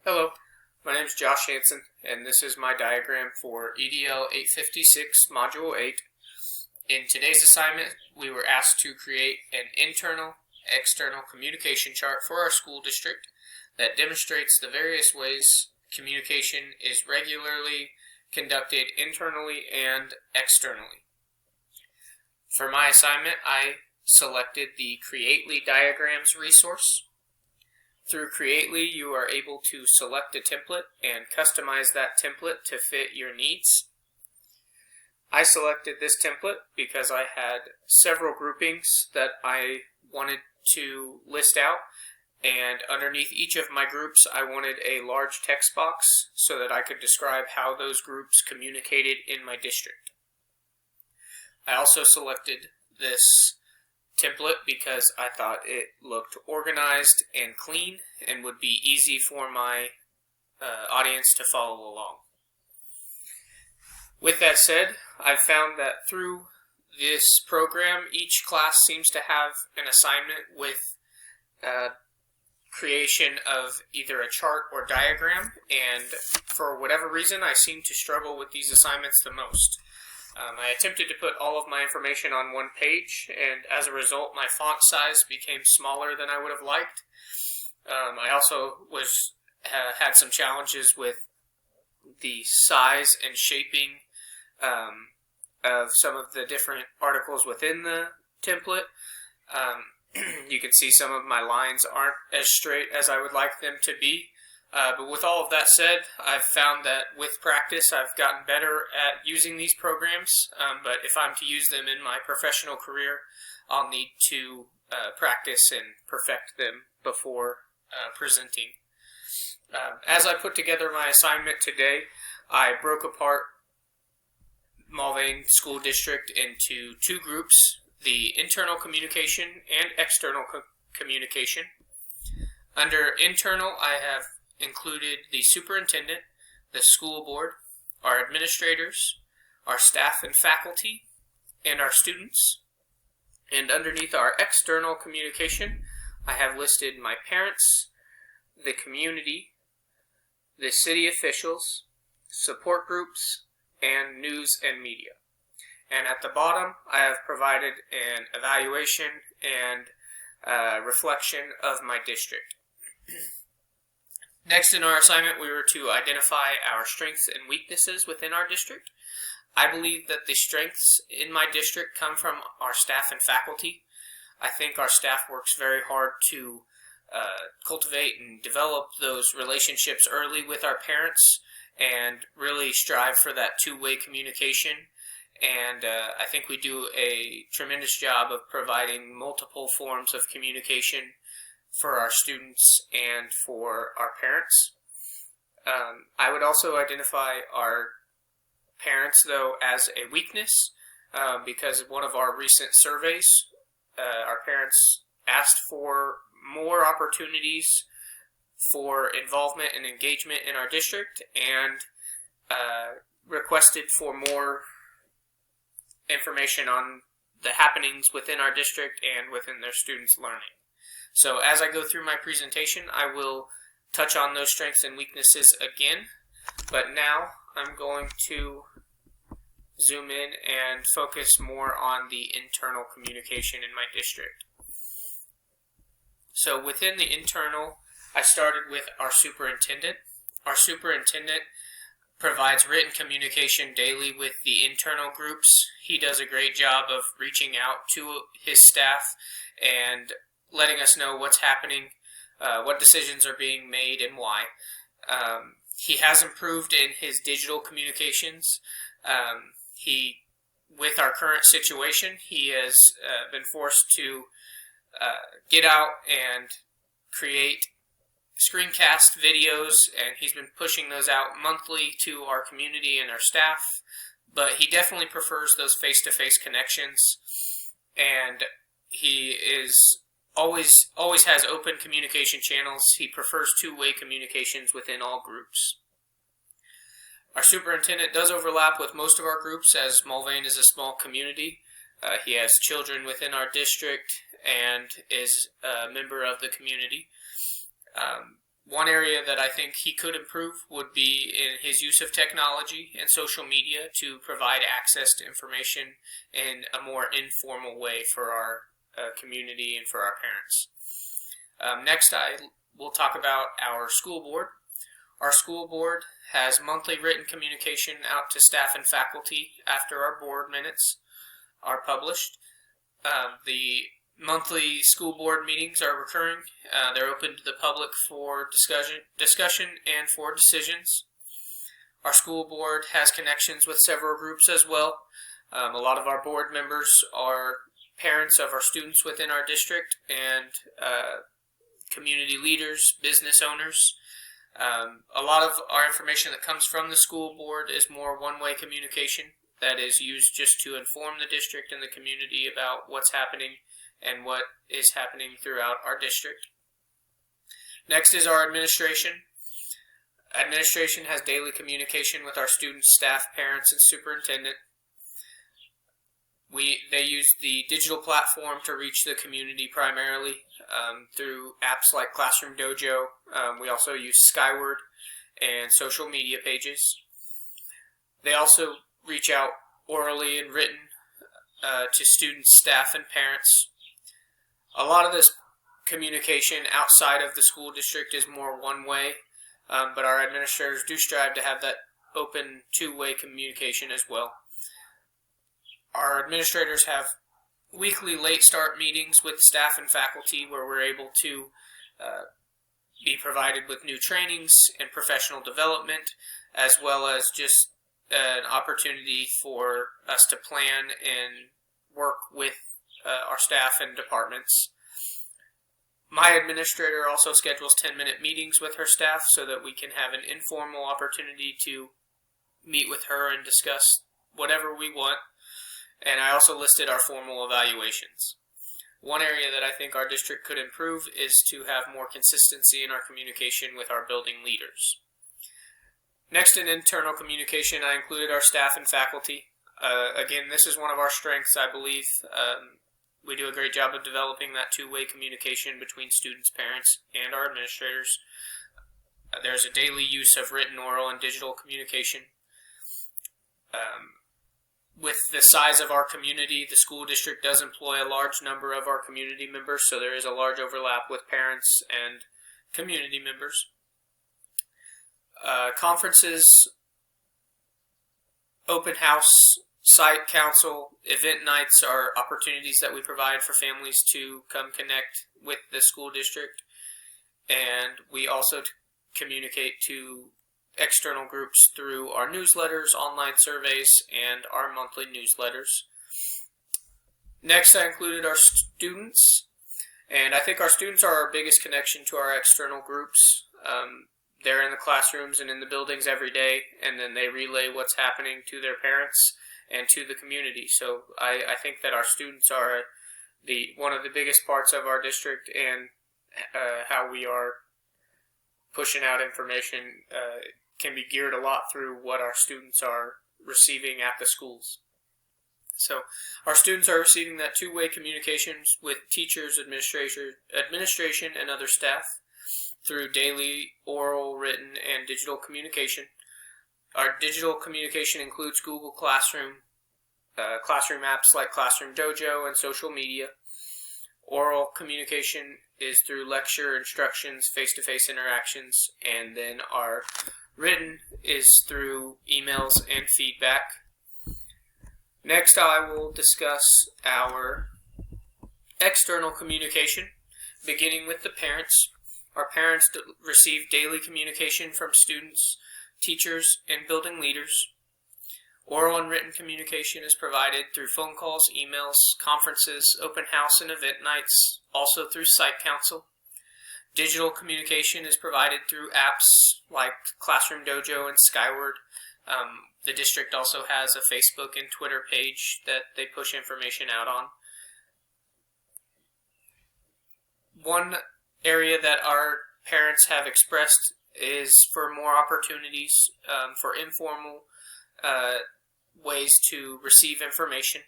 Hello, my name is Josh Hansen, and this is my diagram for EDL 856 Module 8. In today's assignment, we were asked to create an internal-external communication chart for our school district that demonstrates the various ways communication is regularly conducted internally and externally. For my assignment, I selected the Creately Diagrams resource. Through Creately, you are able to select a template and customize that template to fit your needs. I selected this template because I had several groupings that I wanted to list out, and underneath each of my groups I wanted a large text box so that I could describe how those groups communicated in my district. I also selected this template because I thought it looked organized and clean and would be easy for my audience to follow along. With that said, I've found that through this program, each class seems to have an assignment with creation of either a chart or diagram, and for whatever reason I seem to struggle with these assignments the most. I attempted to put all of my information on one page, and as a result my font size became smaller than I would have liked. I also had some challenges with the size and shaping of some of the different articles within the template. You can see some of my lines aren't as straight as I would like them to be. But with all of that said, I've found that with practice I've gotten better at using these programs, but if I'm to use them in my professional career, I'll need to practice and perfect them before presenting. As I put together my assignment today, I broke apart Mulvane School District into two groups, the internal communication and external communication. Under internal, I have included the superintendent, the school board, our administrators, our staff and faculty, and our students. And underneath our external communication, I have listed my parents, the community, the city officials, support groups, and news and media. And at the bottom, I have provided an evaluation and reflection of my district. Next in our assignment, we were to identify our strengths and weaknesses within our district. I believe that the strengths in my district come from our staff and faculty. I think our staff works very hard to cultivate and develop those relationships early with our parents and really strive for that two-way communication. And I think we do a tremendous job of providing multiple forms of communication for our students and for our parents. I would also identify our parents, though, as a weakness because one of our recent surveys, our parents asked for more opportunities for involvement and engagement in our district and requested for more information on the happenings within our district and within their students' learning. So as I go through my presentation, I will touch on those strengths and weaknesses again, but now I'm going to zoom in and focus more on the internal communication in my district. So within the internal, I started with our superintendent. Our superintendent provides written communication daily with the internal groups. He does a great job of reaching out to his staff and letting us know what's happening, what decisions are being made, and why. He has improved in his digital communications. With our current situation, he has been forced to get out and create screencast videos, and he's been pushing those out monthly to our community and our staff, but he definitely prefers those face-to-face connections, and he is always has open communication channels. He prefers two-way communications within all groups. Our superintendent does overlap with most of our groups, as Mulvane is a small community. He has children within our district and is a member of the community. One area that I think he could improve would be in his use of technology and social media to provide access to information in a more informal way for our community and for our parents. Next, I will talk about our school board. Our school board has monthly written communication out to staff and faculty after our board minutes are published. The monthly school board meetings are recurring. They're open to the public for discussion and for decisions. Our school board has connections with several groups as well. A lot of our board members are parents of our students within our district and community leaders, business owners. A lot of our information that comes from the school board is more one-way communication that is used just to inform the district and the community about what's happening and what is happening throughout our district. Next is our administration. Administration has daily communication with our students, staff, parents, and superintendent. They use the digital platform to reach the community primarily through apps like Classroom Dojo. We also use Skyward and social media pages. They also reach out orally and written to students, staff, and parents. A lot of this communication outside of the school district is more one-way, but our administrators do strive to have that open two-way communication as well. Our administrators have weekly late start meetings with staff and faculty where we're able to be provided with new trainings and professional development, as well as just an opportunity for us to plan and work with our staff and departments. My administrator also schedules 10-minute meetings with her staff so that we can have an informal opportunity to meet with her and discuss whatever we want. And I also listed our formal evaluations. One area that I think our district could improve is to have more consistency in our communication with our building leaders. Next, in internal communication, I included our staff and faculty. Again, this is one of our strengths, I believe. We do a great job of developing that two-way communication between students, parents, and our administrators. There's a daily use of written, oral, and digital communication. With the size of our community, the school district does employ a large number of our community members, so there is a large overlap with parents and community members. Conferences, open house, site council, event nights are opportunities that we provide for families to come connect with the school district, and we also communicate to external groups through our newsletters, online surveys, and our monthly newsletters. Next, I included our students, and I think our students are our biggest connection to our external groups. They're in the classrooms and in the buildings every day, and then they relay what's happening to their parents and to the community. So I think that our students are one of the biggest parts of our district, and how we are pushing out information can be geared a lot through what our students are receiving at the schools. So our students are receiving that two-way communications with teachers, administration, and other staff through daily oral, written, and digital communication. Our digital communication includes Google Classroom, classroom apps like Classroom Dojo, and social media. Oral communication is through lecture, instructions, face-to-face interactions, and then our written is through emails and feedback. Next, I will discuss our external communication, beginning with the parents. Our parents receive daily communication from students, teachers, and building leaders. Oral and written communication is provided through phone calls, emails, conferences, open house, and event nights, also through site council. Digital communication is provided through apps like Classroom Dojo and Skyward. The district also has a Facebook and Twitter page that they push information out on. One area that our parents have expressed is for more opportunities for informal ways to receive information,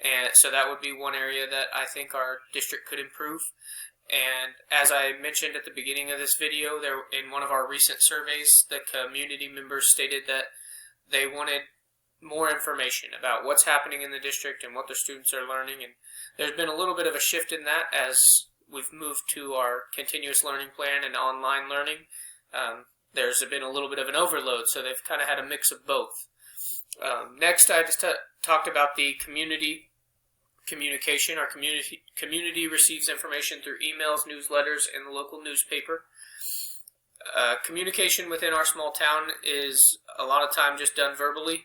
and so that would be one area that I think our district could improve. And as I mentioned at the beginning of this video, in one of our recent surveys, the community members stated that they wanted more information about what's happening in the district and what their students are learning. And there's been a little bit of a shift in that as we've moved to our continuous learning plan and online learning. There's been a little bit of an overload, so they've kind of had a mix of both. Next, I just talked about the community communication. Our community receives information through emails, newsletters, and the local newspaper. Communication within our small town is a lot of time just done verbally.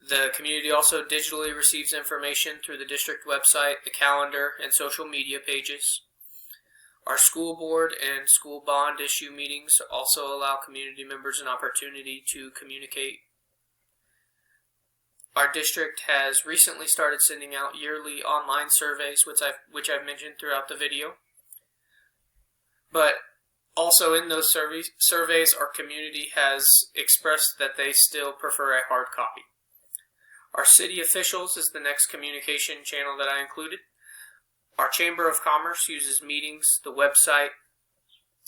The community also digitally receives information through the district website, the calendar, and social media pages. Our school board and school bond issue meetings also allow community members an opportunity to communicate. Our district has recently started sending out yearly online surveys, which I've mentioned throughout the video. But also in those surveys, our community has expressed that they still prefer a hard copy. Our city officials is the next communication channel that I included. Our Chamber of Commerce uses meetings, the website,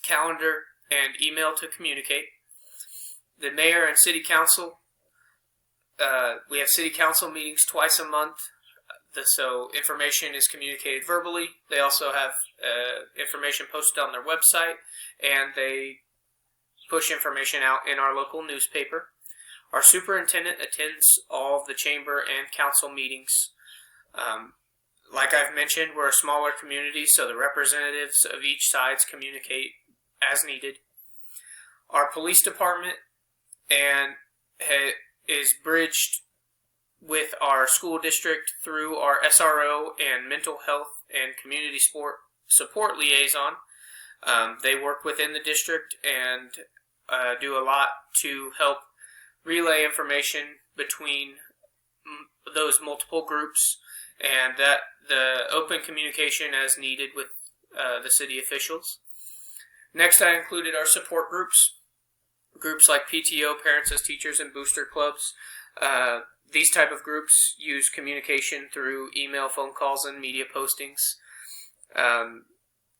calendar, and email to communicate. The mayor and city council, we have city council meetings twice a month, so information is communicated verbally. They also have information posted on their website, and they push information out in our local newspaper. Our superintendent attends all of the chamber and council meetings. Like I've mentioned, we're a smaller community, so the representatives of each side communicate as needed. Our police department is bridged with our school district through our SRO and mental health and community support liaison. They work within the district and do a lot to help relay information between those multiple groups, and that the open communication as needed with the city officials. Next, I included our support groups like PTO, Parents as Teachers, and Booster Clubs. These type of groups use communication through email, phone calls, and media postings.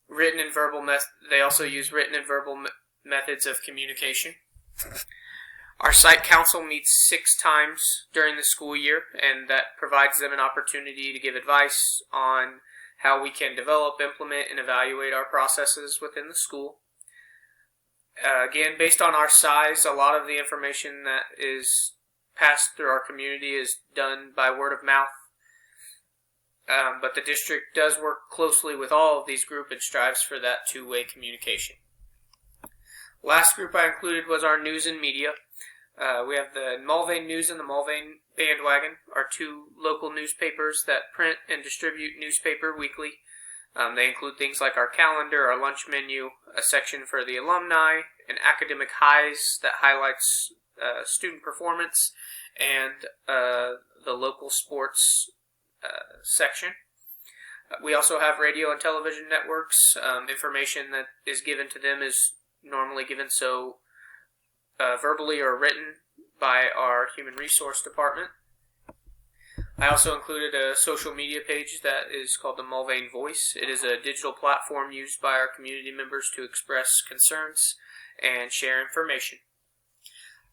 Written and verbal they also use written and verbal methods of communication. Our site council meets 6 times during the school year, and that provides them an opportunity to give advice on how we can develop, implement, and evaluate our processes within the school. Again, based on our size, a lot of the information that is passed through our community is done by word of mouth. But the district does work closely with all of these groups and strives for that two-way communication. Last group I included was our news and media. We have the Mulvane News and the Mulvane Bandwagon, our 2 local newspapers that print and distribute newspaper weekly. They include things like our calendar, our lunch menu, a section for the alumni, an academic highs that highlights student performance, and the local sports section. We also have radio and television networks. Information that is given to them is normally given verbally or written by our human resource department. I also included a social media page that is called the Mulvane Voice. It is a digital platform used by our community members to express concerns and share information.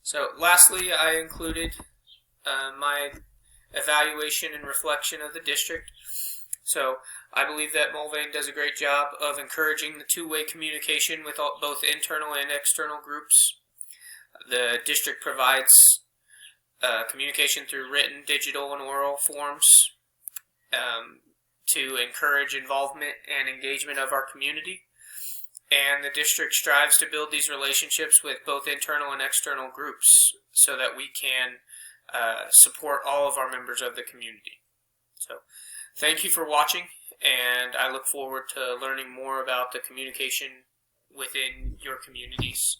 So lastly, I included my evaluation and reflection of the district. So I believe that Mulvane does a great job of encouraging the two-way communication with both internal and external groups. The district provides communication through written, digital, and oral forms to encourage involvement and engagement of our community. And the district strives to build these relationships with both internal and external groups so that we can support all of our members of the community. So thank you for watching, and I look forward to learning more about the communication within your communities.